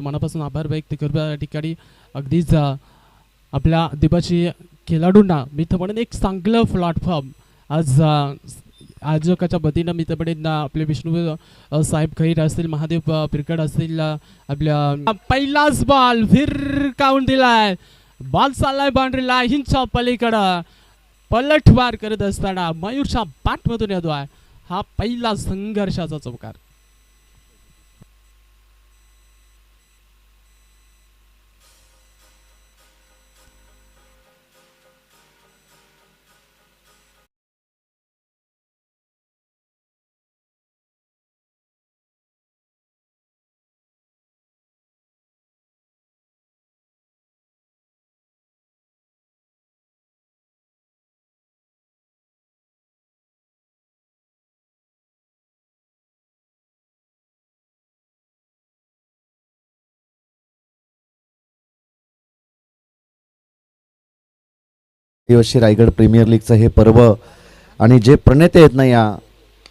मनापासून आभार व्यक्त करू या ठिकाणी अगदीच आपल्या दिबाची खेळाडूंना मी तर म्हणेन एक चांगलं प्लॅटफॉर्म आज आयोजकाच्या वतीनं मी तर म्हणेन आपले विष्णू साहेब खैर असतील, महादेव पिरकड असतील, आपल्या पहिलाच बॉल फिरकावून दिलाय, बॉल चाललाय बाउंड्री लाईनच्या पलीकडं, पलटवार करत असताना मयूरच्या बॅटमधून येतोय हा पहिला संघर्षाचा चौकार. दिवशी रायगड प्रीमियर लीगचं हे पर्व आणि जे प्रणेते आहेत ना या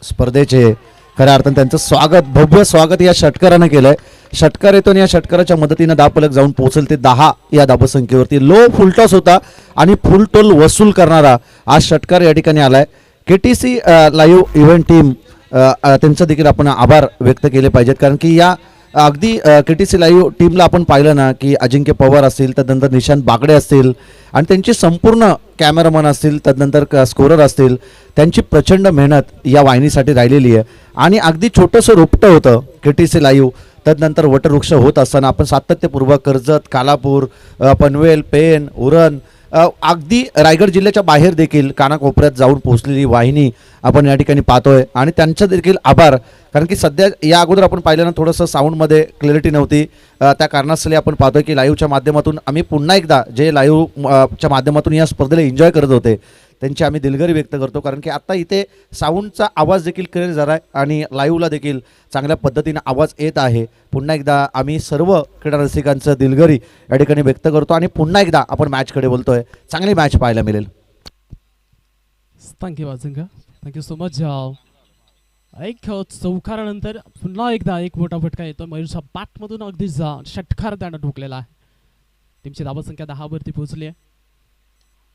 स्पर्धेचे, खऱ्या अर्थाने त्यांचं स्वागत, भव्य स्वागत या षटकारानं केलंय. षटकार येतो आणि या षटकाराच्या मदतीनं धावफलक जाऊन पोहोचेल ते 10 या धावसंख्येवरती. लो फुलटॉस होता आणि फुलटोल वसूल करणारा आज षटकार या ठिकाणी आलाय. KTC लाईव्ह इव्हेंट टीम त्यांचं देखील आपण आभार व्यक्त केले पाहिजेत, कारण की या अगदी KTC लाईव्ह टीमला आपण पाहिलं ना की अजिंक्य पवार असतील, त्यानंतर निशांत बागडे असतील आणि त्यांची संपूर्ण कॅमेरामन असतील, त्यानंतर स्कोरर असतील, त्यांची प्रचंड मेहनत या वाहिनीसाठी राहिलेली आहे. आणि अगदी छोटंसं रोपटं होतं KTC लाईव्ह, त्यानंतर वटवृक्ष होत असताना आपण सातत्यपूर्वक कर्जत, कालापूर, पनवेल, पेन, उरण, अगदी रायगड जिल्ह्याच्या बाहेर देखील कानाकोपऱ्यात जाऊन पोहोचलेली वाहिनी आपण या ठिकाणी पाहतोय आणि त्यांचं देखील आभार. कारण की सध्या या अगोदर आपण पाहिलं ना थोडंसं साऊंडमध्ये क्लॅरिटी नव्हती, त्या कारणास्तव आपण पाहतोय की लाईव्हच्या माध्यमातून आम्ही पुन्हा एकदा जे लाईव्हच्या माध्यमातून या स्पर्धेला एन्जॉय करत होते त्यांची आम्ही दिलगिरी व्यक्त करतो. कारण की आता इथे साऊंडचा आवाज देखील क्लिअर झाला आहे आणि लाईव्हला देखील चांगल्या पद्धतीने आवाज येत आहे. पुन्हा एकदा आम्ही सर्व क्रीडा रसिकांचं दिलगिरी या ठिकाणी व्यक्त करतो आणि पुन्हा एकदा आपण मॅचकडे बोलतोय. चांगली मॅच पाहायला मिळेल. थँक्यू अजिंक्य, थँक्यू सो मच. एक चौकारानंतर पुन्हा एकदा एक मोठा फटका येतो मयूरच्या बॅटमधून, अगदी षटकार त्यानं ठोकलेला आहे. टीमची धावसंख्या 10 वरती पोहोचली आहे.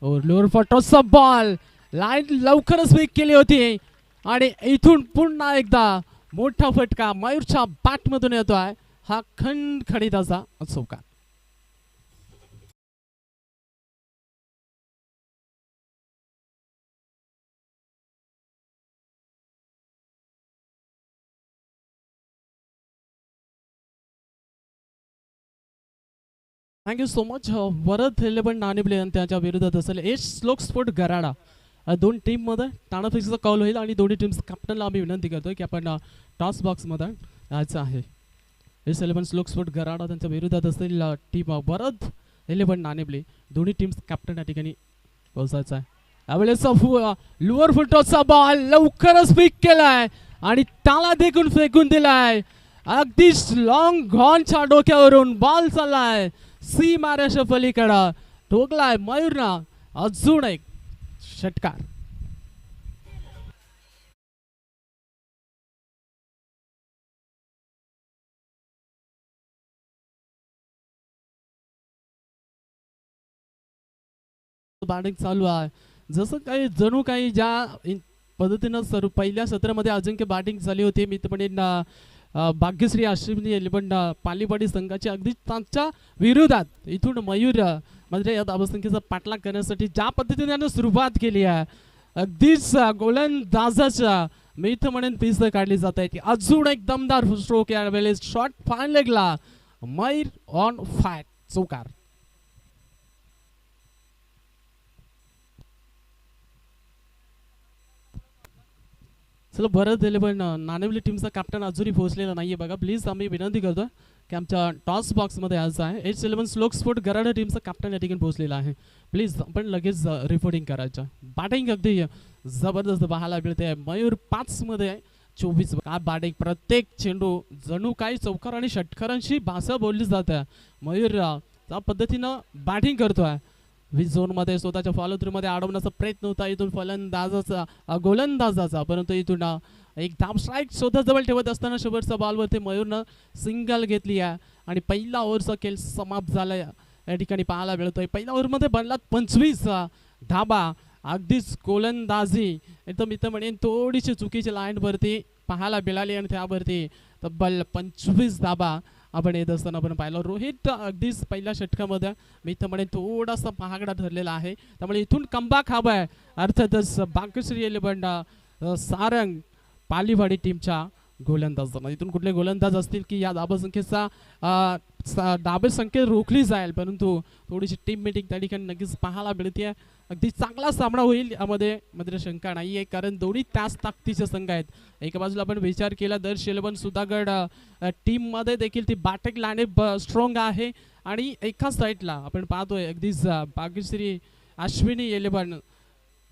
लोअर फटोचा बॉल लाईन लवकरच वेग केली होती आणि इथून पुन्हा एकदा मोठा फटका मयूरच्या बॅटमधून येतोय हा खणखणीत असा चौकार. Thank you so much. वरद 11 नाणेबले आणि त्याच्या विरोधात असेल एच श्लोक स्पोर्ट गराडा. दोन टीममध्ये टाणा फिक्सचा कॉल होईल आणि दोन्ही टीम्स कॅप्टनला आम्ही विनंती करतोय की आपण टॉस बॉक्समध्ये यायचं आहे. एच 11 श्लोक स्पोर्ट गराडा त्यांच्या विरोधात असेल टीम वरद 11 नाणेबले. दोन्ही टीम्स कॅप्टन या ठिकाणी पोहोचायचं आहे. यावेळेस लोअर फुटचा बॉल लवकरच पिक केलाय आणि त्याला देखून फेकून दिलाय. अगदी लॉंग घॉनच्या डोक्यावरून बॉल चाललाय सी माऱ्याच्या पलीकडं, ठोकलाय मयूरना. अजून एक षटकार. बॅटिंग चालू आहे जसं काही जणू काही ज्या पद्धतीनं पहिल्या सत्रामध्ये अजिंक्य बॅटिंग झाली होती. मी तर म्हणेन भाग्यश्री अश्विनी पण पालीपाडी संघाची अगदी त्यांच्या विरोधात इथून मयूर म्हणजे या धावसंख्येचा पाठलाग करण्यासाठी ज्या पद्धतीने त्यानं सुरुवात केली आहे, अगदीच गोलंदाजाच्या मी इथं म्हणेन पीस काढली जात आहे. अजून एक दमदार स्ट्रोक या वेळेस शॉट फाईन लेगला मयूर ऑन फायर चौकार. चला बरं दिले पण नाणेवली टीमचा कॅप्टन अजूनही पोहोचलेला नाहीये बघा. प्लीज आम्ही विनंती करतोय की आमच्या टॉस बॉक्समध्ये आज आहे एच 11 श्लोक स्पोर्ट गराडा टीमचा कॅप्टन या ठिकाणी पोहोचलेला आहे. प्लीज आपण लगेच रिपोर्टिंग करायचं. बॅटिंग अगदी जबरदस्त पाहायला मिळते. मयूर 5 मध्ये 24 काय बॅटिंग. प्रत्येक चेंडू जणू काही चौकार आणि षटकारांची भाषा बोलली जाते. मयूर त्या पद्धतीनं बॅटिंग करतोय. झोनमध्ये स्वतःच्या फॉलो थ्रू मध्ये अडवण्याचा प्रयत्न होता इथून फलंदाजाचा गोलंदाजाचा, परंतु इथून एक धाव स्ट्राईक स्वतः जवळ ठेवत असताना शेवटच्या बॉलवरती मयूरनं सिंगल घेतली आहे आणि पहिला ओव्हरचा खेळ समाप्त झाला या ठिकाणी पाहायला मिळतोय. पहिल्या ओव्हरमध्ये बनला 25 धाबा. अगदीच गोलंदाजी एकदम इथं म्हणेन थोडीशी चुकीची लाईनवरती पाहायला मिळाली आणि त्यावरती तब्बल 25 धाबा आपण येत असताना आपण पाहिलं. रोहित अगदीच पहिल्या षटकामध्ये मी तर म्हणेन थोडासा महागडा ठरलेला आहे, त्यामुळे इथून कमबॅक हवा आहे. अर्थातच भाग्यश्री 11 सारंग पालीवाडी टीमच्या गोलंदाजांना इथून कुठले गोलंदाज असतील की या धाबे संख्या रोखली जाईल, परंतु थोडीशी टीम मीटिंग त्या ठिकाणी नक्कीच पाहायला मिळते. अगदी चांगला सामना होईल यामध्ये मात्र शंका नाही आहे, कारण दोन्ही त्याच ताकदीचे संघ आहेत. एका बाजूला आपण विचार केला दर्श 11 सुधागड टीममध्ये देखील ती बॅटिंग लाईनअप स्ट्रॉंग आहे आणि एका साईडला आपण पाहतोय अगदीच भाग्यश्री अश्विनी 11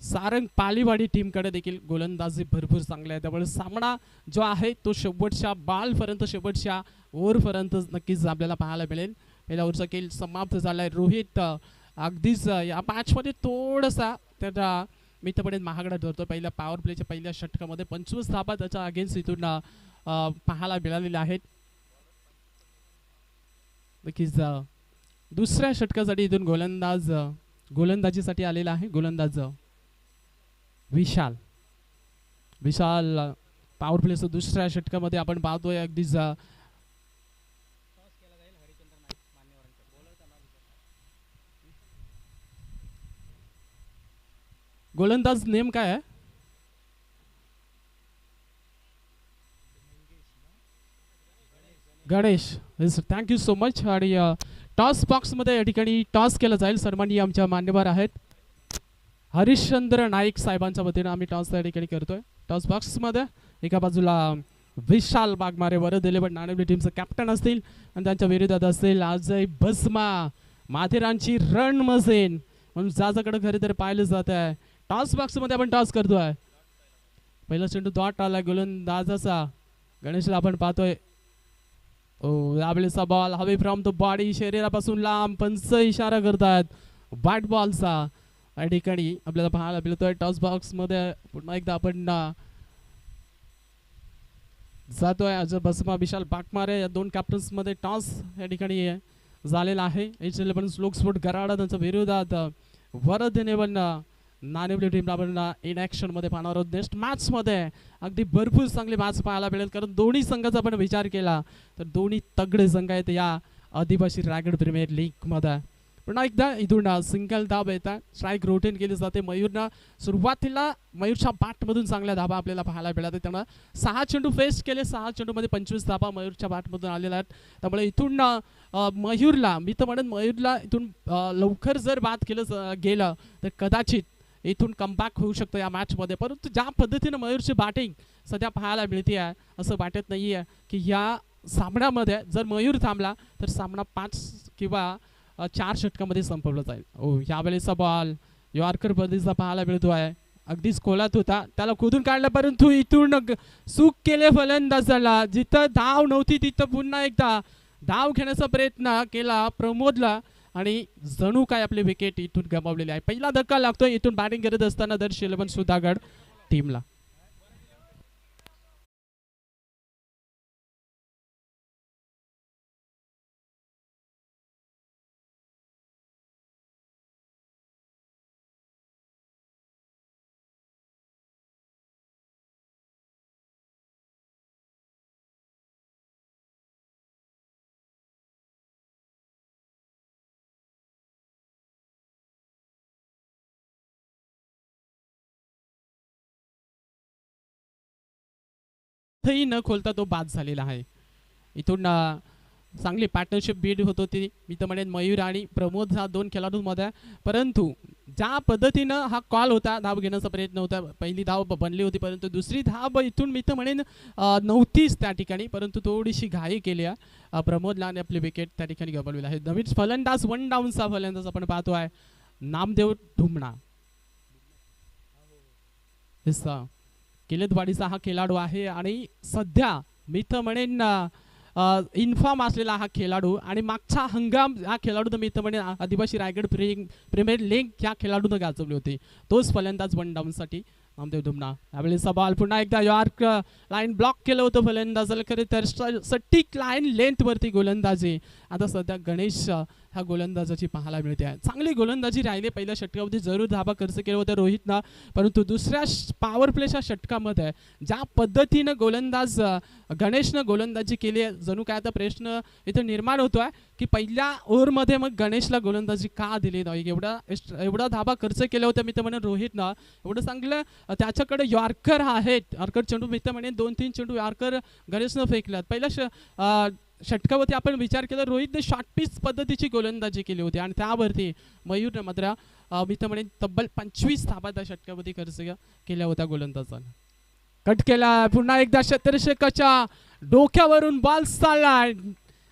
सारंग पालीवाडी टीमकडे देखील गोलंदाजी भरपूर चांगले आहे. त्यामुळे सामना जो आहे तो शेवटच्या बॉलपर्यंत शेवटच्या ओव्हरपर्यंत नक्कीच आपल्याला पाहायला मिळेल. पहिल्या ओव्हरचा खेळ समाप्त झाला आहे. रोहित अगदीच या मॅचमध्ये थोडासा त्याचा मित्रपणे महागडा ठरतो. पहिल्या पॉवर प्लेच्या पहिल्या षटकामध्ये 25 धाबा त्याच्या अगेन्स्ट इथून पाहायला मिळालेल्या आहेत. नक्कीच दुसऱ्या षटकासाठी इथून गोलंदाजीसाठी आलेला आहे गोलंदाज विशाल पॉवर प्लेचं दुसऱ्या षटकामध्ये आपण पाहतोय अगदीच गोलंदाज नेम काय आहे? गणेश. Thank you so much. आणि टॉस बॉक्समध्ये या ठिकाणी टॉस केला जाईल. सन्माननीय आमच्या मान्यवर आहेत हरिश्चंद्र नाईक साहेबांच्या वतीनं आम्ही टॉस या ठिकाणी करतोय. टॉस बॉक्समध्ये एका बाजूला विशाल बागमारे वरद 11 नाणेबेली टीमचं कॅप्टन असतील आणि त्यांच्या विरोधात असेल अजय भस्मा माथेरानची रण मसेन म्हणून जाजाकडे खरे तर पाहिलं जात आहे. टॉस बॉक्समध्ये आपण टॉस करतोय. पहिला चेंडू डॉट आला गोलंदाजाचा गणेशला आपण पाहतोय. लांबलेचा बॉल हवे फ्रॉम द बॉडी शरीरापासून लांब पंच इशारा करतात बॅट बॉलचा या ठिकाणी आपल्याला पाहायला मिळतोय. टॉस बॉक्स मध्ये पुन्हा एकदा आपण जातोय. अजय भस्मा विशाल बागमारे या दोन कॅप्टन्स मध्ये टॉस या ठिकाणी झालेला आहे. पण स्लोक स्पोर्ट गराडा त्यांच्या विरोधात वरद 11 नाणेबेली टीमला आपण इन ॲक्शन मध्ये पाहणार आहोत. नेक्स्ट मॅच मध्ये अगदी भरपूर चांगली मॅच पाहायला मिळेल, कारण दोन्ही संघाचा आपण विचार केला तर दोन्ही तगडे संघ आहेत या आदिवासी रायगड प्रीमियर लीग मध्ये. पुन्हा एकदा इथून सिंगल धाब येतात. स्ट्राईक रोटेन केली जाते. मयूरनं सुरुवातीला मयूरच्या बॅटमधून चांगल्या धाबा आपल्याला पाहायला मिळतात. त्यामुळे 6 चेंडू फेस केले. 6 चेंडूमध्ये 25 धाबा मयूरच्या बॅटमधून आलेल्या आहेत. त्यामुळे इथून मयूरला मी तर म्हणेन मयूरला इथून लवकर जर बाद केलं गेलं तर कदाचित इथून कमबॅक होऊ शकतो या मॅचमध्ये. परंतु ज्या पद्धतीनं मयूरची बॅटिंग सध्या पाहायला मिळते आहे असं वाटत नाही आहे की या सामन्यामध्ये जर मयूर थांबला तर सामना 5 किंवा 4 षटकामध्ये संपवला जाईल. यावेळेचा बॉल यॉर्कर पद्धतीचा पाहायला मिळतो आहे. अगदीच खोलात होता, त्याला खोदून काढला, परंतु इथून चूक केले फलंदाजाला. जिथं धाव नव्हती तिथं पुन्हा एकदा धाव घेण्याचा प्रयत्न केला प्रमोदला आणि जणू काय आपली विकेट इथून गमावलेली आहे. पहिला धक्का लागतोय इथून बॅटिंग करत असताना दर्श 11 सुधागड टीमला. न खोलता तो बाद झालेला आहे. इथून चांगली पार्टनरशिप बीड होत होती मी तर म्हणेन मयूर आणि प्रमोद ह्या 2 खेळाडूंमध्ये. परंतु ज्या पद्धतीनं हा कॉल होता धाव घेण्याचा प्रयत्न होता. पहिली धाव बनली होती परंतु दुसरी धाव इथून मी तर म्हणेन नव्हतीच त्या ठिकाणी, परंतु थोडीशी घाई केली आहे प्रमोदला आणि आपली विकेट त्या ठिकाणी गमावलेली आहे. नवीन फलंदाज 1 डाऊनचा फलंदाज आपण पाहतो आहे नामदेव ढुमणा. किलेतवाडीचा हा खेळाडू आहे आणि सध्या मी तर म्हणेन इन्फॉर्म असलेला हा खेळाडू आणि मागचा हंगाम हा खेळाडूनं मी इथं म्हणे आदिवासी रायगड प्रीमियर लीग ह्या खेळाडूनं गाजवली होती. तोच फलंदाज वन डाऊनसाठी नामदेव धुमना. त्यावेळेस बॉल पुन्हा एकदा यॉर्क लाईन ब्लॉक केलं होतं फलंदाजाला, खरे तर सटीक लाईन लेंथवरती गोलंदाजी आता सध्या गणेश ह्या गोलंदाजाची पाहायला मिळते आहे. चांगली गोलंदाजी राहिली. पहिल्या षटकामध्ये जरूर धाबा खर्च केला होता रोहितनं, परंतु दुसऱ्या पॉवर प्लेच्या षटकामध्ये ज्या पद्धतीनं गोलंदाज गणेशनं गोलंदाजी केली आहे, जणू काय आता प्रश्न इथं निर्माण होतो आहे की पहिल्या ओव्हरमध्ये मग गणेशला गोलंदाजी का दिली नाही. एवढा धाबा खर्च केला होता मी तर म्हणेन रोहितनं. एवढं चांगलं त्याच्याकडे यॉर्कर आहेत, यॉर्कर चेंडू मी तर म्हणेन 2-3 चेंडू यॉर्कर गणेशनं फेकल्यात. पहिल्या षटकावरती आपण विचार केला रोहितने शॉर्ट पिच पद्धतीची गोलंदाजी केली होती आणि त्यावरती मयूरने मात्र मी तर म्हणेन तब्बल 25 धाबा त्या षटकावरती खर्च केल्या होत्या गोलंदाजाने. कट केला पुन्हा एकदा क्षेत्ररक्षकाच्या डोक्यावरून बॉल चाललाय.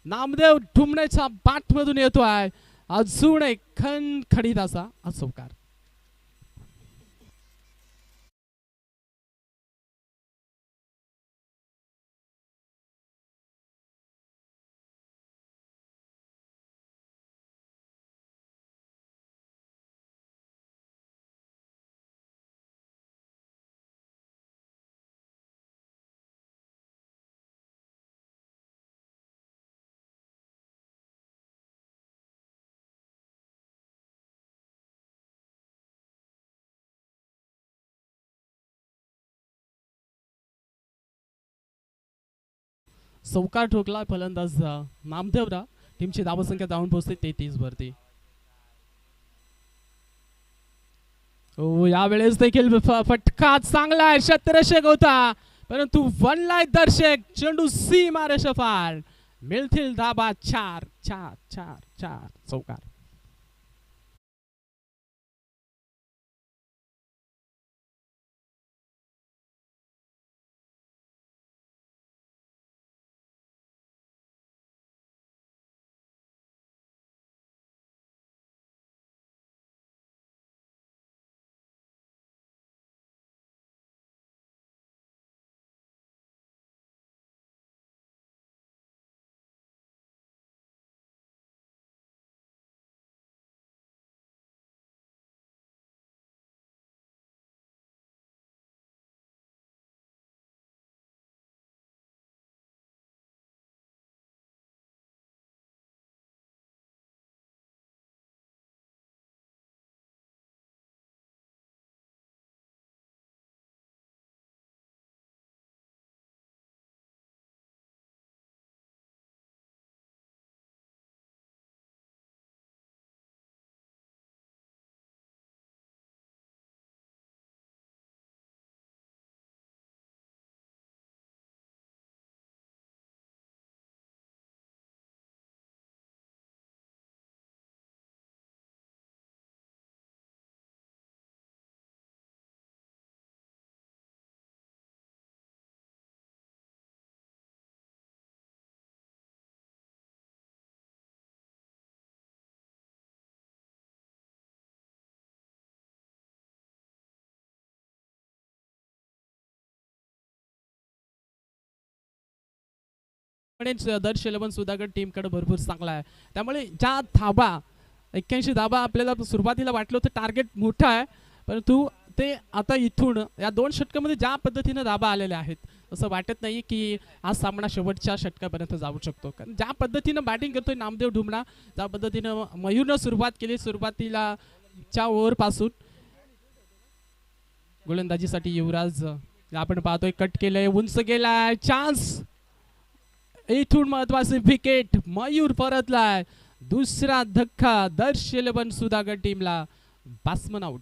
नामदेव ठुमण्याच्या बाटमधून येतोय. अजून एक खणखणीत असा चौकार. चौकार ठोकला फलंदाज नामदेवरा. टीमची धावसंख्या जाऊन पोहोचते 33 वरती. यावेळेस देखील फटका चांगला आहे, क्षेत्ररक्षक होता परंतु वनलाय दर्शक चेंडू सीमा रेषेपार. मिळतील धाबा 4 चौकार. दर्श 11 सुधागड टीमकडे भरपूर चांगला आहे. त्यामुळे ज्या धाबा 81 धाबा आपल्याला सुरुवातीला वाटलं होतं टार्गेट मोठा आहे, परंतु ते आता इथून या 2 षटकामध्ये ज्या पद्धतीने धाबा आलेले आहेत असं वाटत नाही की हा सामना शेवटच्या षटकापर्यंत जाऊ शकतो. कारण ज्या पद्धतीनं बॅटिंग करतोय नामदेव ढुमणा, ज्या पद्धतीनं मयूरनं सुरुवात केली सुरुवातीला च्या ओव्हरपासून. गोलंदाजीसाठी युवराज आपण पाहतोय कट केलंय, उंच गेलाय, चान्स. इथून महत्वाचे विकेट, मयूर परतलाय. दुसरा धक्का दर्श 11 सुधागड टीमला. Batsman out.